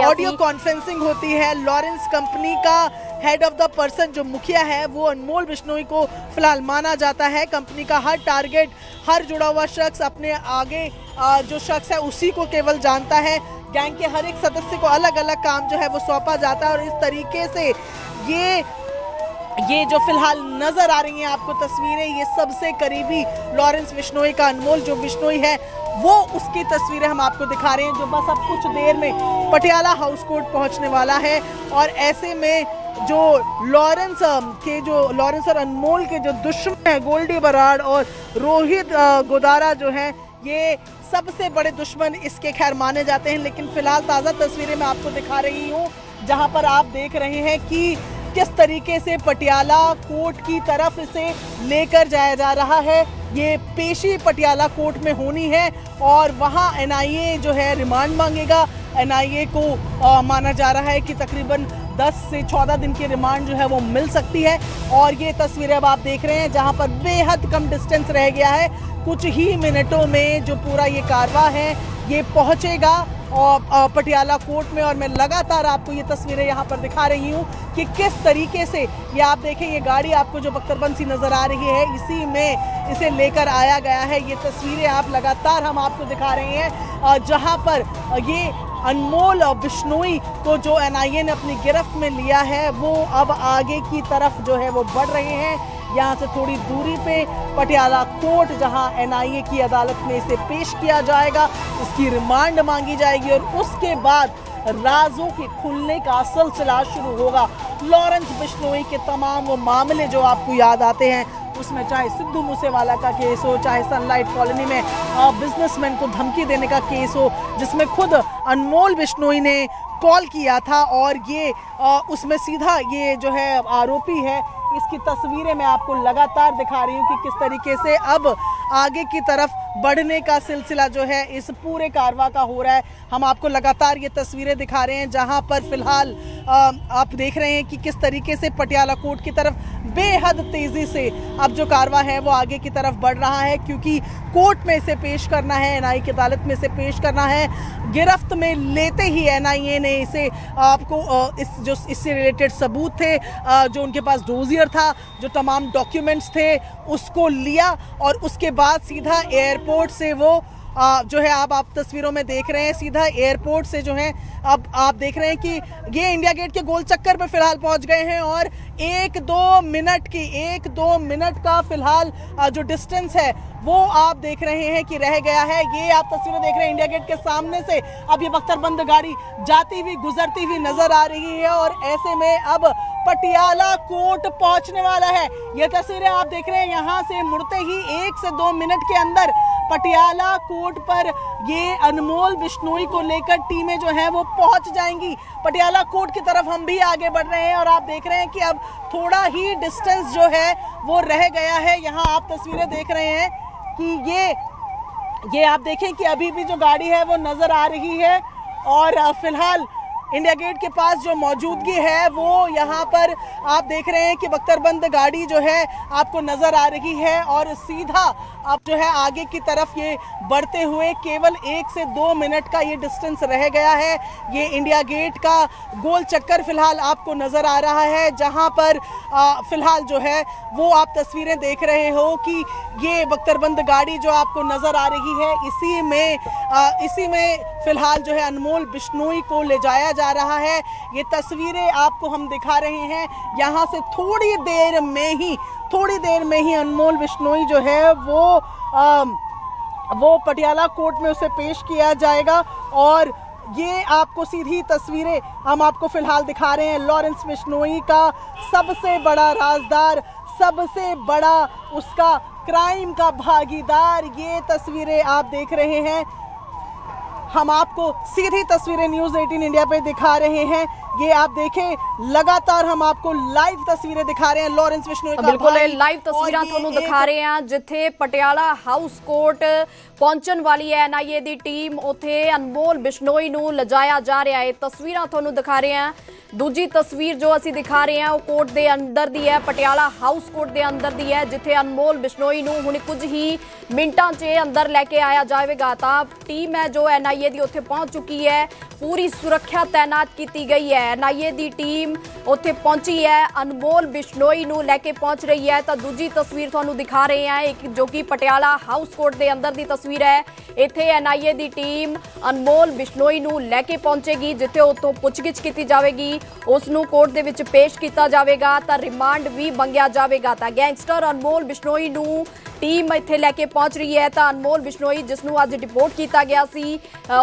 Audio conferencing होती है। Lawrence company का हेड ऑफ द पर्सन जो मुखिया है वो अनमोल बिश्नोई को फिलहाल माना जाता है। कंपनी का हर टारगेट, हर जुड़ा हुआ शख्स अपने आगे जो शख्स है उसी को केवल जानता है। गैंग के हर एक सदस्य को अलग अलग काम जो है वो सौंपा जाता है और इस तरीके से ये जो फिलहाल नजर आ रही हैं आपको तस्वीरें, ये सबसे करीबी लॉरेंस बिश्नोई का अनमोल जो बिश्नोई है वो उसकी तस्वीरें हम आपको दिखा रहे हैं, जो बस अब कुछ देर में पटियाला हाउस कोर्ट पहुंचने वाला है। और ऐसे में जो लॉरेंस और अनमोल के जो दुश्मन है गोल्डी बराड़ और रोहित गोदारा जो है, ये सबसे बड़े दुश्मन इसके खैर माने जाते हैं। लेकिन फिलहाल ताज़ा तस्वीरें मैं आपको दिखा रही हूँ जहाँ पर आप देख रहे हैं कि किस तरीके से पटियाला कोर्ट की तरफ इसे लेकर जाया जा रहा है। ये पेशी पटियाला कोर्ट में होनी है और वहाँ एनआईए जो है रिमांड मांगेगा। एनआईए को माना जा रहा है कि तकरीबन 10 से 14 दिन की रिमांड जो है वो मिल सकती है। और ये तस्वीरें अब आप देख रहे हैं जहाँ पर बेहद कम डिस्टेंस रह गया है। कुछ ही मिनटों में जो पूरा ये कारवा है ये पहुँचेगा और पटियाला कोर्ट में। और मैं लगातार आपको ये तस्वीरें यहाँ पर दिखा रही हूँ कि किस तरीके से ये आप देखें, ये गाड़ी आपको जो बख्तरबंद सी नज़र आ रही है इसी में इसे लेकर आया गया है। ये तस्वीरें आप लगातार हम आपको दिखा रहे हैं जहाँ पर ये अनमोल बिश्नोई को जो एनआईए ने अपनी गिरफ्त में लिया है वो अब आगे की तरफ जो है वो बढ़ रहे हैं। यहाँ से थोड़ी दूरी पे पटियाला कोर्ट जहाँ एनआईए की अदालत में इसे पेश किया जाएगा, इसकी रिमांड मांगी जाएगी और उसके बाद राजों के खुलने का सिलसिला शुरू होगा। लॉरेंस बिश्नोई के तमाम वो मामले जो आपको याद आते हैं, उसमें चाहे सिद्धू मूसेवाला का केस हो, चाहे सनलाइट कॉलोनी में बिजनेसमैन को धमकी देने का केस हो जिसमें खुद अनमोल बिश्नोई ने कॉल किया था और ये उसमें सीधा ये जो है आरोपी है, इसकी तस्वीरें मैं आपको लगातार दिखा रही हूँ कि किस तरीके से अब आगे की तरफ बढ़ने का सिलसिला जो है इस पूरे कारवा का हो रहा है। हम आपको लगातार ये तस्वीरें दिखा रहे हैं जहां पर फिलहाल आप देख रहे हैं कि किस तरीके से पटियाला कोर्ट की तरफ बेहद तेजी से अब जो कारवा है वो आगे की तरफ बढ़ रहा है, क्योंकि कोर्ट में इसे पेश करना है, एनआईए की अदालत में इसे पेश करना है। गिरफ्त में लेते ही एनआईए ने इसे आपको इससे रिलेटेड सबूत थे, जो उनके पास डोजियर था, जो तमाम डॉक्यूमेंट्स थे उसको लिया और उसके बाद सीधा एयरपोर्ट से वो जो है आप तस्वीरों में देख रहे हैं, सीधा एयरपोर्ट से जो है अब आप देख रहे हैं कि ये इंडिया गेट के गोल चक्कर पे फिलहाल पहुंच गए हैं और 1-2 मिनट का फिलहाल जो डिस्टेंस है वो आप देख रहे हैं कि रह गया है। ये आप तस्वीरें देख रहे हैं इंडिया गेट के सामने से अब ये बख्तरबंद गाड़ी जाती हुई गुजरती हुई नजर आ रही है और ऐसे में अब पटियाला कोर्ट पहुंचने वाला है। ये तस्वीरें आप देख रहे हैं, यहाँ से मुड़ते ही 1 से 2 मिनट के अंदर पटियाला कोर्ट पर ये अनमोल बिश्नोई को लेकर टीमें जो हैं वो पहुंच जाएंगी। पटियाला कोर्ट की तरफ हम भी आगे बढ़ रहे हैं और आप देख रहे हैं कि अब थोड़ा ही डिस्टेंस जो है वो रह गया है। यहाँ आप तस्वीरें देख रहे हैं कि ये आप देखें कि अभी भी जो गाड़ी है वो नजर आ रही है और फिलहाल इंडिया गेट के पास जो मौजूदगी है वो यहाँ पर आप देख रहे हैं कि बख्तरबंद गाड़ी जो है आपको नजर आ रही है और सीधा अब जो है आगे की तरफ ये बढ़ते हुए केवल 1 से 2 मिनट का ये डिस्टेंस रह गया है। ये इंडिया गेट का गोल चक्कर फिलहाल आपको नजर आ रहा है जहाँ पर फिलहाल जो है वो आप तस्वीरें देख रहे हो कि ये बख्तरबंद गाड़ी जो आपको नजर आ रही है इसी में फिलहाल जो है अनमोल बिश्नोई को ले जाया जा रहा है। ये तस्वीरें आपको हम दिखा रहे हैं, यहाँ से थोड़ी देर में ही अनमोल बिश्नोई जो है वो पटियाला कोर्ट में उसे पेश किया जाएगा और ये आपको सीधी तस्वीरें हम आपको फिलहाल दिखा रहे हैं। लॉरेंस बिश्नोई का सबसे बड़ा राजदार, सबसे बड़ा उसका क्राइम का भागीदार, ये तस्वीरें आप देख रहे हैं। हम आपको सीधी तस्वीरें न्यूज़ 18 इंडिया पे दिखा रहे हैं। ये आप देखें, लगातार हम आपको लाइव तस्वीरें दिखा रहे हैं लॉरेंस बिश्नोई का। बिल्कुल लाइव तस्वीरें ਤੁਹਾਨੂੰ ਦਿਖਾ ਰਹੇ ਹਾਂ ਜਿੱਥੇ ਪਟਿਆਲਾ ਹਾਊਸ ਕੋਰਟ ਪਹੁੰਚਣ ਵਾਲੀ ਹੈ एनआईए ਦੀ ਟੀਮ, ਉੱਥੇ ਅਨਮੋਲ ਬਿਸ਼ਨੋਈ ਨੂੰ ਲਿਜਾਇਆ ਜਾ ਰਿਹਾ ਹੈ। ਤਸਵੀਰਾਂ ਤੁਹਾਨੂੰ ਦਿਖਾ ਰਹੇ ਹਾਂ दूजी तस्वीर जो ਅਸੀਂ ਦਿਖਾ ਰਹੇ ਹਾਂ ਉਹ ਕੋਰਟ ਦੇ ਅੰਦਰ ਦੀ ਹੈ, ਪਟਿਆਲਾ ਹਾਊਸ ਕੋਰਟ ਦੇ ਅੰਦਰ ਦੀ ਹੈ, ਜਿੱਥੇ ਅਨਮੋਲ ਬਿਸ਼ਨੋਈ ਨੂੰ ਹੁਣ ਕੁਝ ਹੀ ਮਿੰਟਾਂ 'ਚ ਅੰਦਰ ਲੈ ਕੇ ਆਇਆ ਜਾਵੇਗਾ। ਤਾਂ ਟੀਮ ਹੈ ਜੋ NIA ਦੀ ਉੱਥੇ ਪਹੁੰਚ ਚੁੱਕੀ ਹੈ, पूरी सुरक्षा तैनात की गई है। NIA की टीम उत्थे पहुंची है, अनमोल बिश्नोई नूं लैके पहुंच रही है। तो दूजी तस्वीर तुहानूं दिखा रहे हैं एक जो कि पटियाला हाउस कोर्ट के अंदर की तस्वीर है। इत्थे NIA की टीम अनमोल बिश्नोई नूं लैके पहुंचेगी, जिथे उत्थों पुछगिछ की जाएगी, उसनूं कोर्ट दे विच पेश किया जाएगा, तो रिमांड भी मंगिया जाएगा। तो गैंगस्टर अनमोल बिश्नोई नूं टीम इत्थे लैके पहुंच रही है। तो अनमोल बिश्नोई जिसनूं अज डिपोर्ट किया गया सी,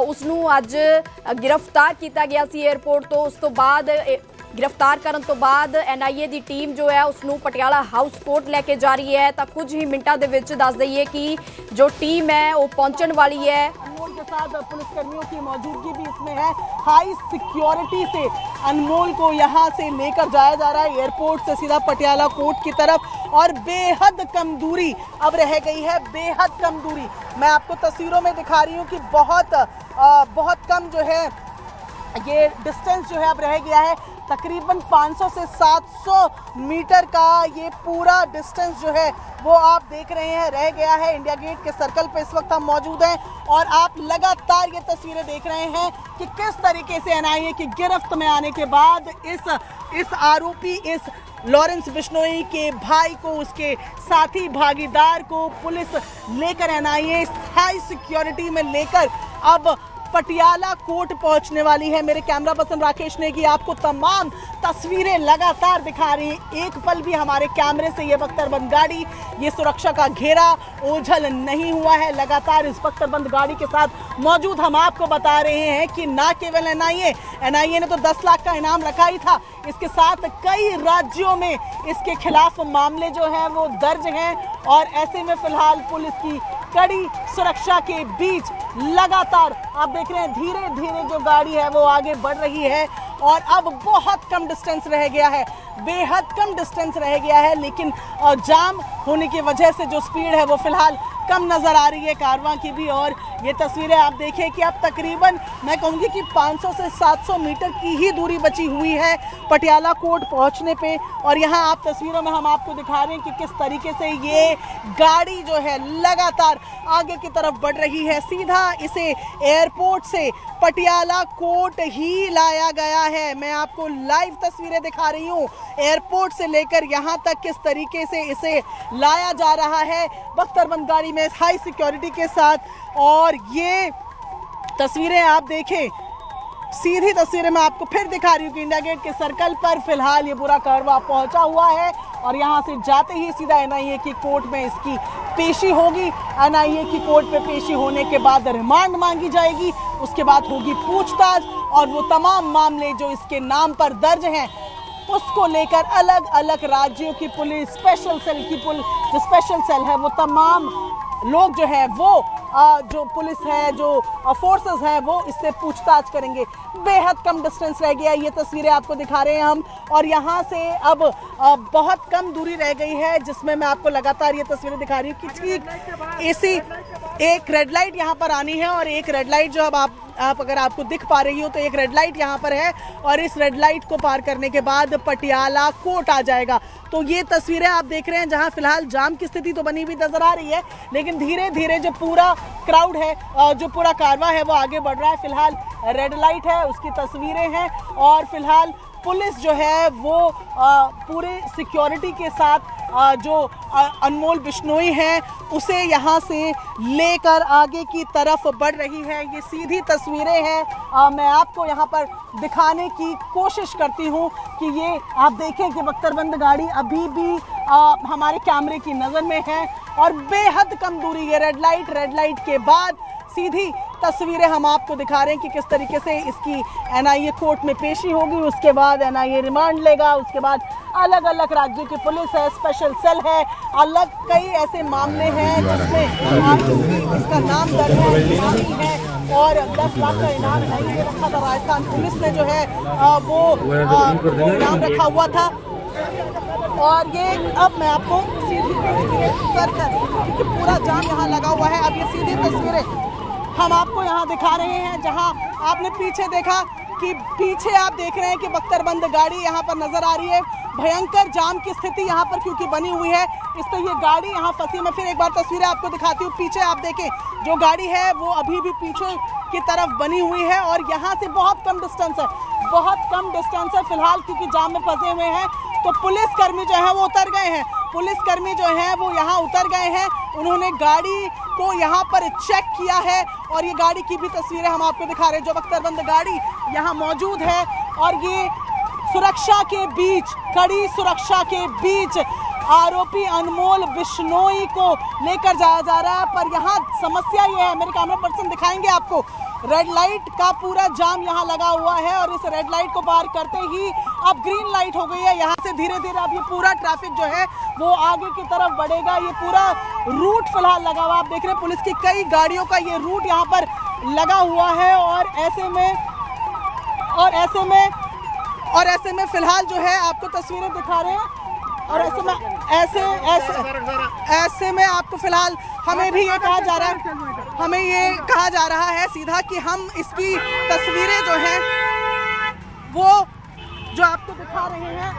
उसनूं अज गिरफ्तार किया गया सी एयरपोर्ट तो। उस तो बाद गिरफ्तार करने तो बाद NIA की टीम जो है उसनूं पटियाला हाउस कोर्ट लैके जा रही है। तो कुछ ही मिनटों के विच दस दईए कि जो टीम है वो पहुंचने वाली है। अनमोल के साथ पुलिसकर्मियों की मौजूदगी भी इसमें है। हाई सिक्योरिटी से अनमोल को यहाँ से लेकर जाया जा रहा है एयरपोर्ट से सीधा पटियाला कोर्ट की तरफ, और बेहद कम दूरी अब रह गई है, बेहद कम दूरी। मैं आपको तस्वीरों में दिखा रही हूँ कि बहुत कम जो है ये डिस्टेंस जो है अब रह गया है। तकरीबन 500 से 700 मीटर का ये पूरा डिस्टेंस जो है वो आप देख रहे हैं रह गया है। इंडिया गेट के सर्कल पे इस वक्त हम मौजूद हैं और आप लगातार ये तस्वीरें देख रहे हैं कि किस तरीके से NIA की गिरफ्त में आने के बाद इस आरोपी, इस लॉरेंस बिश्नोई के भाई को, उसके साथी भागीदार को पुलिस लेकर NIA हाई सिक्योरिटी में लेकर अब पटियाला कोर्ट पहुंचने वाली है। मेरे कैमरा पर्सन राकेश ने की आपको तमाम तस्वीरें लगातार दिखा रही हैं। एक पल भी हमारे कैमरे से ये बख्तरबंद गाड़ी, ये सुरक्षा का घेरा ओझल नहीं हुआ है। लगातार इस बख्तरबंद गाड़ी के साथ मौजूद हम आपको बता रहे हैं कि ना केवल NIA ने तो 10 लाख का इनाम रखा ही था, इसके साथ कई राज्यों में इसके खिलाफ मामले जो हैं वो दर्ज हैं। और ऐसे में फिलहाल पुलिस की कड़ी सुरक्षा के बीच लगातार आप देख रहे हैं धीरे धीरे जो गाड़ी है वो आगे बढ़ रही है। और अब बहुत कम डिस्टेंस रह गया है, बेहद कम डिस्टेंस रह गया है, लेकिन जाम होने की वजह से जो स्पीड है वो फिलहाल कम नज़र आ रही है कारवां की भी। और ये तस्वीरें आप देखें कि अब तकरीबन मैं कहूँगी कि 500 से 700 मीटर की ही दूरी बची हुई है पटियाला कोर्ट पहुँचने पे। और यहाँ आप तस्वीरों में हम आपको दिखा रहे हैं कि किस तरीके से ये गाड़ी जो है लगातार आगे की तरफ बढ़ रही है। सीधा इसे एयरपोर्ट से पटियाला कोर्ट ही लाया गया है। मैं आपको लाइव तस्वीरें दिखा रही हूँ एयरपोर्ट से लेकर यहाँ तक किस तरीके से इसे लाया जा रहा है बख्तरबंद गाड़ी में हाई सिक्योरिटी के साथ। और ये तस्वीरें आप देखें, सीधी तस्वीरें मैं आपको फिर दिखा रही हूँ कि इंडिया गेट के सर्कल पर फिलहाल ये पूरा कारवा पहुंचा हुआ है। और यहाँ से जाते ही सीधा NIA की कोर्ट में इसकी पेशी होगी। NIA की कोर्ट पे पेशी होने के बाद रिमांड मांगी जाएगी, उसके बाद होगी पूछताछ और वो तमाम मामले जो इसके नाम पर दर्ज हैं उसको लेकर अलग अलग राज्यों की पुलिस, स्पेशल सेल की पुलिस, जो स्पेशल सेल है वो तमाम लोग जो है वो जो पुलिस है, जो फोर्सेस हैं वो इससे पूछताछ करेंगे। बेहद कम डिस्टेंस रह गया, ये तस्वीरें आपको दिखा रहे हैं हम। और यहाँ से अब बहुत कम दूरी रह गई है, जिसमें मैं आपको लगातार ये तस्वीरें दिखा रही हूँ कि ठीक इसी एक रेड लाइट यहाँ पर आनी है। और एक रेड लाइट जो अब आप अगर आपको दिख पा रही हो तो एक रेड लाइट यहाँ पर है, और इस रेड लाइट को पार करने के बाद पटियाला कोर्ट आ जाएगा। तो ये तस्वीरें आप देख रहे हैं जहाँ फिलहाल जाम की स्थिति तो बनी हुई नजर आ रही है, लेकिन धीरे धीरे जो पूरा क्राउड है, जो पूरा कारवा है वो आगे बढ़ रहा है। फिलहाल रेड लाइट है, उसकी तस्वीरें हैं, और फिलहाल पुलिस जो है वो पूरे सिक्योरिटी के साथ जो अनमोल बिश्नोई हैं उसे यहाँ से लेकर आगे की तरफ बढ़ रही है। ये सीधी तस्वीरें हैं, मैं आपको यहाँ पर दिखाने की कोशिश करती हूँ कि ये आप देखें कि बख्तरबंद गाड़ी अभी भी हमारे कैमरे की नज़र में है और बेहद कम दूरी है। रेड लाइट के बाद सीधी तस्वीरें हम आपको दिखा रहे हैं कि किस तरीके से इसकी NIA कोर्ट में पेशी होगी, उसके बाद NIA रिमांड लेगा, उसके बाद अलग अलग राज्यों की पुलिस है, स्पेशल सेल है, अलग कई ऐसे मामले हैं जिसमें इसका नाम दर्ज है और 10 लाख का इनाम नहीं दे रखा था। राजस्थान पुलिस ने जो है वो इनाम रखा हुआ था। और ये अब मैं आपको सीधी तस्वीरें क्योंकि पूरा जाम यहाँ लगा हुआ है, अब ये सीधी तस्वीरें हम आपको यहाँ दिखा रहे हैं। जहाँ आपने पीछे देखा कि पीछे आप देख रहे हैं कि बख्तरबंद गाड़ी यहाँ पर नजर आ रही है। भयंकर जाम की स्थिति यहाँ पर क्योंकि बनी हुई है, इस पर ये गाड़ी यहाँ फंसी। मैं फिर एक बार तस्वीरें आपको दिखाती हूँ। पीछे आप देखें, जो गाड़ी है वो अभी भी पीछे की तरफ बनी हुई है और यहाँ से बहुत कम डिस्टेंस है, बहुत कम डिस्टेंस है फिलहाल, क्योंकि जाम में फंसे हुए हैं। तो पुलिसकर्मी जो है वो उतर गए हैं, पुलिसकर्मी जो हैं वो यहाँ उतर गए हैं। उन्होंने गाड़ी को यहाँ पर चेक किया है और ये गाड़ी की भी तस्वीरें हम आपको दिखा रहे हैं। जो बख्तरबंद गाड़ी यहाँ मौजूद है और ये सुरक्षा के बीच, कड़ी सुरक्षा के बीच आरोपी अनमोल बिश्नोई को लेकर जाया जा रहा है। पर यहाँ समस्या ये है, मेरे कैमरा पर्सन दिखाएंगे आपको, रेड लाइट का पूरा जाम यहाँ लगा हुआ है और इस रेड लाइट को पार करते ही अब ग्रीन लाइट हो गई है। यहाँ से धीरे धीरे अब ये पूरा ट्रैफिक जो है वो आगे की तरफ बढ़ेगा। ये पूरा रूट फिलहाल लगा हुआ, आप देख रहे हैं पुलिस की कई गाड़ियों का ये रूट यहाँ पर लगा हुआ है। और ऐसे में फिलहाल जो है आपको तस्वीरें दिखा रहे हैं। और ऐसे में आपको फिलहाल हमें भी ये कहा जा रहा है, हमें ये कहा जा रहा है सीधा कि हम इसकी तस्वीरें जो हैं वो जो आपको दिखा रहे हैं